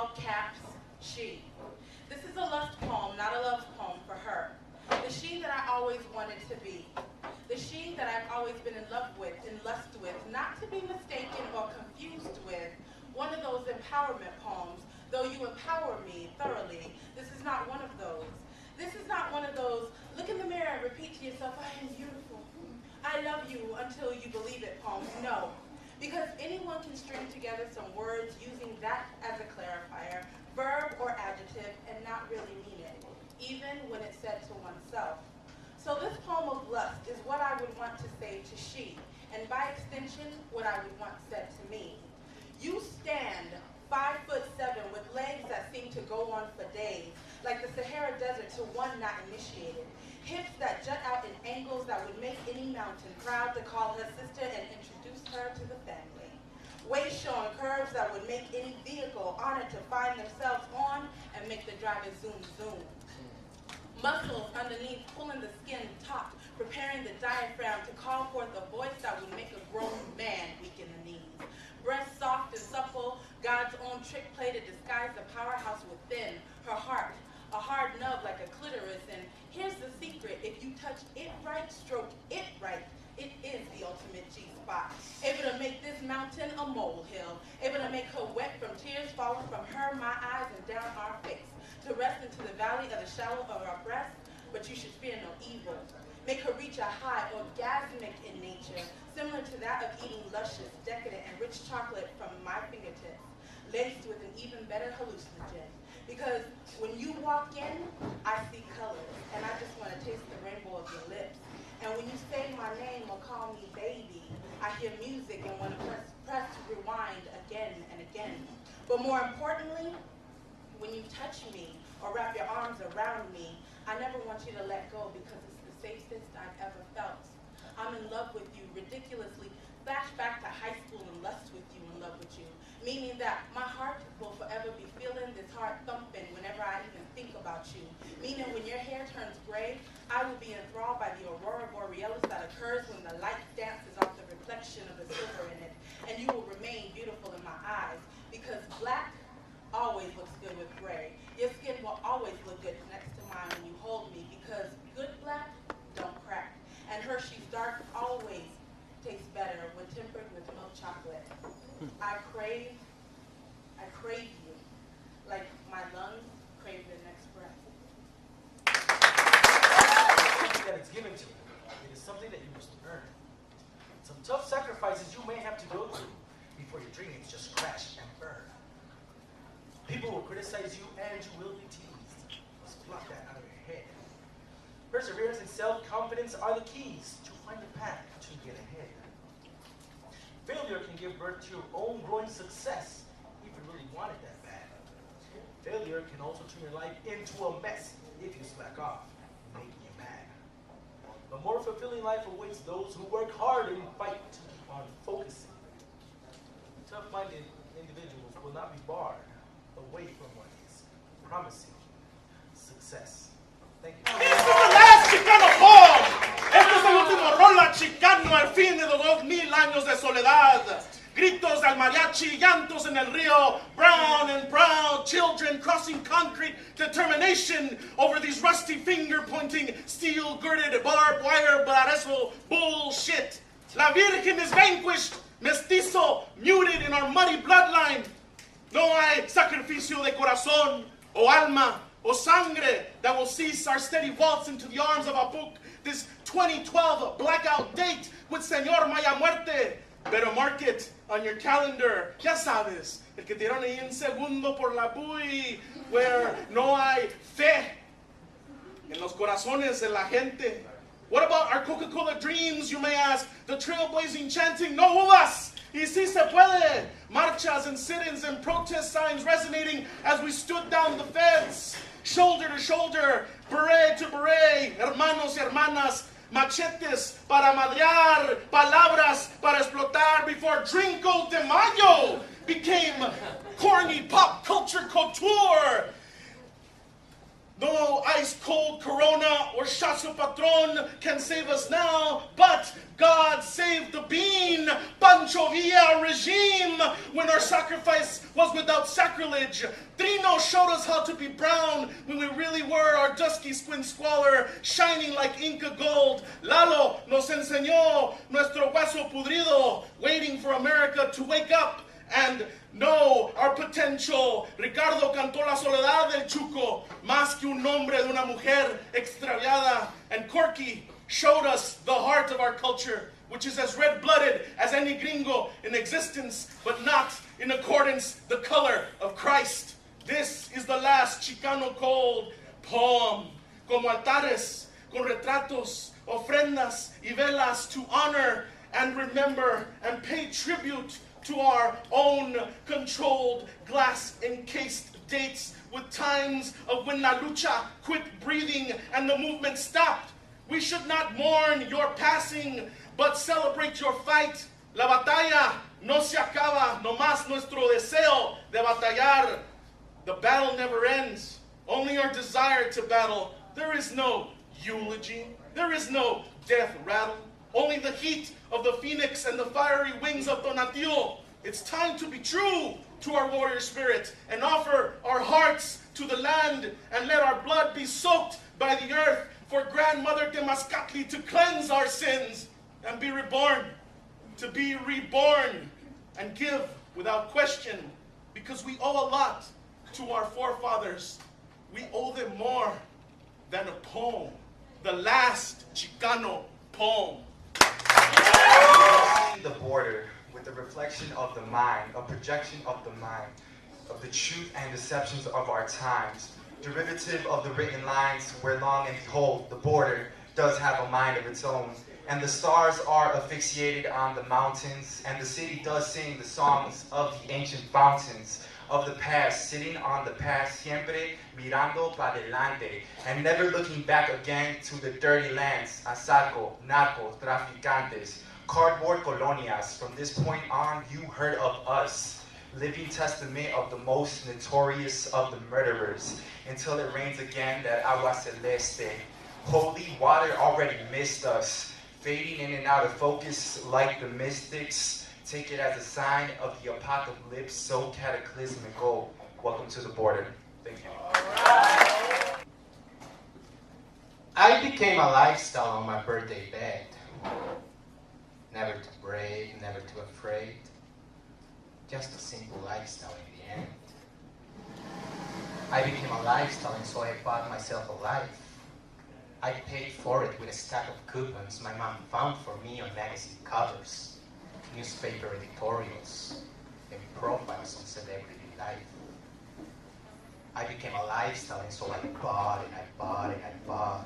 all caps, she. This is a lust poem, not a love poem for her. The she that I always wanted to be. The she that I've always been in love with, in lust with, not to be mistaken or confused with. One of those empowerment poems, though you empower me thoroughly, this is not one of those. This is not one of those, look in the mirror and repeat to yourself, I am beautiful. I love you until you believe it poems. No. Because anyone can string together some words using that as a clarifier, verb or adjective, and not really mean it, even when it's said to oneself. So this poem of lust is what I would want to say to she, and by extension, what I would want said to me. You stand 5'7" with legs that seem to go on for days, like the Sahara Desert to one not initiated. Hips that jut out in angles that would make any mountain proud to call her sister and introduce her to the family. Waist showing curves that would make any vehicle honored to find themselves on and make the driver zoom zoom. Muscles underneath pulling the skin taut, preparing the diaphragm to call forth a voice that would make a grown man weak in the knees. Breasts soft and supple, God's own trick play to disguise the powerhouse within, her heart, a hard nub like a clitoris, and here's the secret, if you touch it right, stroke it right, it is the ultimate G-spot. Able to make this mountain a molehill, able to make her wet from tears falling from her, my eyes, and down our face, to rest into the valley of the shallow of our breast, but you should fear no evil. Make her reach a high, orgasmic in nature, similar to that of eating luscious, decadent, and rich chocolate from my fingertips, laced with an even better hallucinogen. Because when you walk in, I see colors, and I just want to taste the rainbow of your lips. And when you say my name or call me baby, I hear music and want to press rewind again and again. But more importantly, when you touch me or wrap your arms around me, I never want you to let go because it's the safest I've ever felt. I'm in love with you ridiculously. Flash back to high school and lust with you, in love with you. Meaning that my heart will forever be feeling this heart thumping whenever I even think about you. Meaning when your hair turns gray, I will be enthralled by the aurora borealis that occurs when the light dances off the reflection of the silver in it. And you will remain beautiful in my eyes because black always looks good with gray. Your skin will always look good next to mine when you hold me because good black don't crack. And Hershey's dark always tastes better when tempered with milk chocolate. I crave you like my lungs crave the next breath. That it's given to you. It is something that you must earn. Some tough sacrifices you may have to go through before your dreams just crash and burn. People will criticize you and you will be teased. Let's block that out of your head. Perseverance and self-confidence are the keys to find a path to get ahead. Failure can give birth to your own growing success if you really want it that bad. Failure can also turn your life into a mess if you slack off, making you mad. A more fulfilling life awaits those who work hard and fight to keep on focusing. Tough-minded individuals will not be barred away from what is promising success. Thank you. This is the last Chicano poem. Este es el último rola chicano al fin de los 2000 años de soledad. Gritos del mariachi, llantos en el río, brown and proud children crossing concrete determination over these rusty finger-pointing, steel-girded barbed wire barazo bullshit. La Virgen is vanquished, mestizo, muted in our muddy bloodline. No hay sacrificio de corazón, o alma, o sangre that will cease our steady waltz into the arms of Apuk, this 2012 blackout date with Señor Maya Muerte. Pero mark it on your calendar. Ya sabes, el que tiraron ahí en segundo por la bui, where no hay fe en los corazones de la gente. What about our Coca-Cola dreams, you may ask? The trailblazing chanting, no uvas! Y si se puede! Marchas and sit-ins and protest signs resonating as we stood down the feds. Shoulder to shoulder, beret to beret, hermanos y hermanas, machetes para madrear, palabras para explotar before Drinko de Mayo became corny pop culture couture. No ice-cold Corona or Chasso Patron can save us now, but God save the bean, pan Pancho Villa regime when our sacrifice was without sacrilege. Trino showed us how to be brown when we really were our dusky squint squalor, shining like Inca gold. Lalo nos enseñó nuestro hueso pudrido, waiting for America to wake up and know our potential. Ricardo cantó la soledad del Chuco, más que un nombre de una mujer extraviada. And Corky showed us the heart of our culture, which is as red-blooded as any gringo in existence, but not in accordance the color of Christ. This is the last Chicano cold poem. Como altares, con retratos, ofrendas y velas to honor and remember and pay tribute to our own controlled glass-encased dates with times of when La Lucha quit breathing and the movement stopped. We should not mourn your passing, but celebrate your fight. La batalla no se acaba, nomás nuestro deseo de batallar. The battle never ends, only our desire to battle. There is no eulogy, there is no death rattle, only the heat of the phoenix and the fiery wings of Tonatiuh. It's time to be true to our warrior spirit and offer our hearts to the land and let our blood be soaked by the earth for Grandmother Temazcatli to cleanse our sins and be reborn, to be reborn and give without question, because we owe a lot to our forefathers. We owe them more than a poem, the last Chicano poem. The border with the reflection of the mind, a projection of the mind, of the truth and deceptions of our times, derivative of the written lines where long and behold, the border does have a mind of its own, and the stars are asphyxiated on the mountains, and the city does sing the songs of the ancient fountains of the past, sitting on the past, siempre mirando para adelante, and never looking back again to the dirty lands, asalco, narcos, traficantes, cardboard colonias. From this point on, you heard of us, living testament of the most notorious of the murderers, until it rains again that agua celeste. Holy water already missed us, fading in and out of focus like the mystics. Take it as a sign of the apocalypse, so cataclysmical. Welcome to the border. Thank you. I became a lifestyle on my birthday bed. Never too brave, never too afraid. Just a simple lifestyle in the end. I became a lifestyle, and so I bought myself a life. I paid for it with a stack of coupons my mom found for me on magazine covers, newspaper editorials, and profiles on celebrity life. I became a lifestyle, and so I bought and I bought and I bought.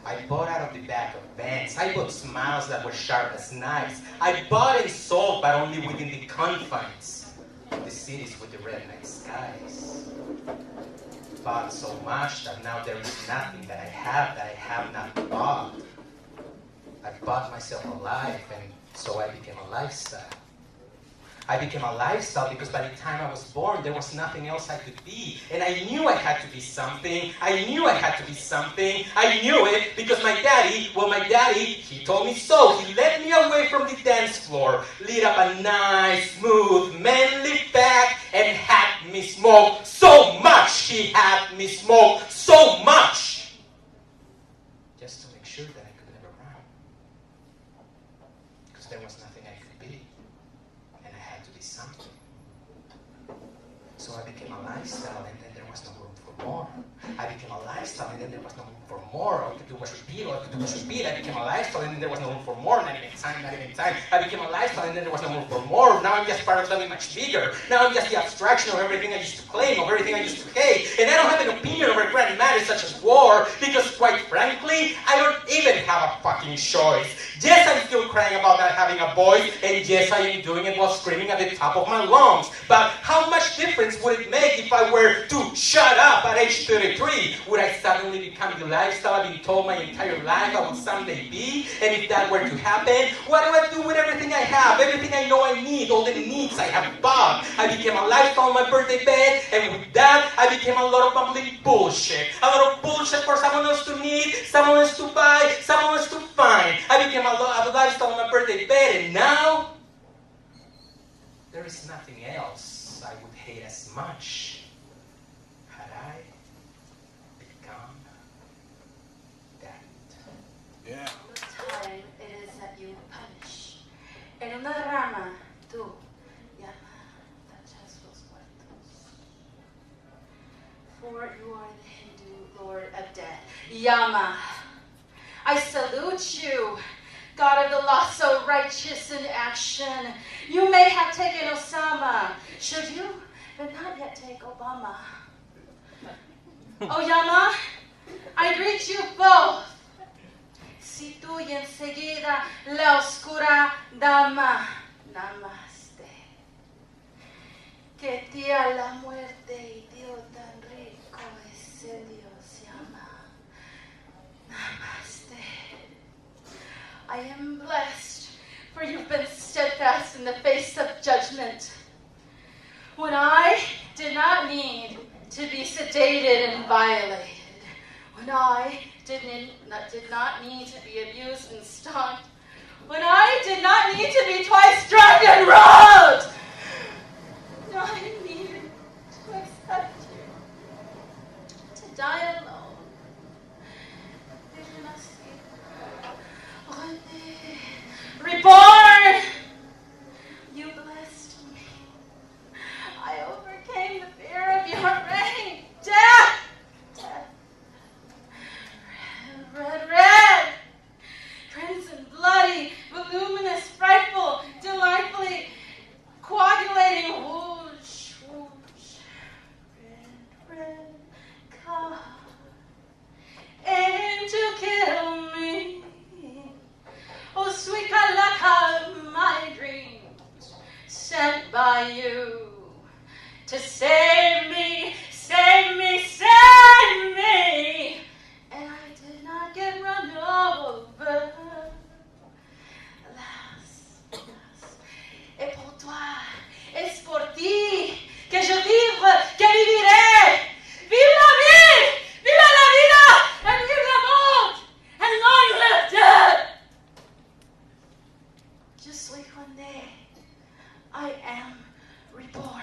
I bought out of the back of vans. I bought smiles that were sharp as knives. I bought and sold, but only within the confines of the cities with the red night skies. Bought so much that now there is nothing that I have not bought. I bought myself a life, and so I became a lifestyle. I became a lifestyle because by the time I was born, there was nothing else I could be. And I knew I had to be something. I knew I had to be something. I knew it because my daddy, he told me so. He led me away from the dance floor, lit up a nice, smooth, manly pack, and had me smoke so much. He had me smoke so much. Just to make sure that I could never run. Because there was nothing I could be. And I had to be something. So I became a lifestyle, and then there was no room for more. I became a lifestyle, and then there was no room for more. All I could do was repeat, I became a lifestyle, and then there was no room for more. Not even time. I became a lifestyle, and then there was no room for more. Now I'm just part of something much bigger. Now I'm just the abstraction of everything I used to claim, of everything I used to hate. And I don't have an opinion over grand matters such as war, because quite frankly, I don't even have a fucking choice. Yes, I'm still crying about not having a voice, and yes, I am doing it while screaming at the top of my lungs. But how much difference would it make if I were to shut up at age 33? Would I suddenly become the lifestyle I've been told my entire life I would someday be? And if that were to happen, what do I do with everything I have? Everything I know I need, all the needs I have bought. I became a lifestyle on my birthday bed, and with that, I became a lot of bumbling bullshit. A lot of bullshit for someone else to need, someone else to buy, someone else to find. I became a lifestyle on my birthday bed, and now there is nothing else I would hate as much had I become that. Yeah. What time it is that you punish. En una rama, tú llama, tachas los muertos. For you are the Hindu lord of death. Yama, I salute you, God of the law, so righteous in action. You may have taken Osama, should you, but not yet take Obama. Oh, Yama, I greet you both. Si tú y enseguida la oscura dama, namaste. Que tía la muerte y Dios tan rico ese Dios llama. Namaste. I am blessed, for you've been steadfast in the face of judgment. When I did not need to be sedated and violated, when I did not need to be abused and stoned, when I did not need to be twice drugged and robbed, I needed to accept you, to die alone. Reborn! You blessed me. I overcame the fear of your reign. Death! Death. Red, red! Crimson, bloody, voluminous, frightful, delightfully coagulating. Whoosh, whoosh. Red, red, come. Aim to kill me. Oh, sweet Kalaka, my dreams, sent by you to save me, save me, save me. And I did not get run over. Alas, et pour toi, es por ti que je vivre, que viviré. Vive la vie, vive la vida, and vive la mort, and long live death. Je suis Condé. I am reborn.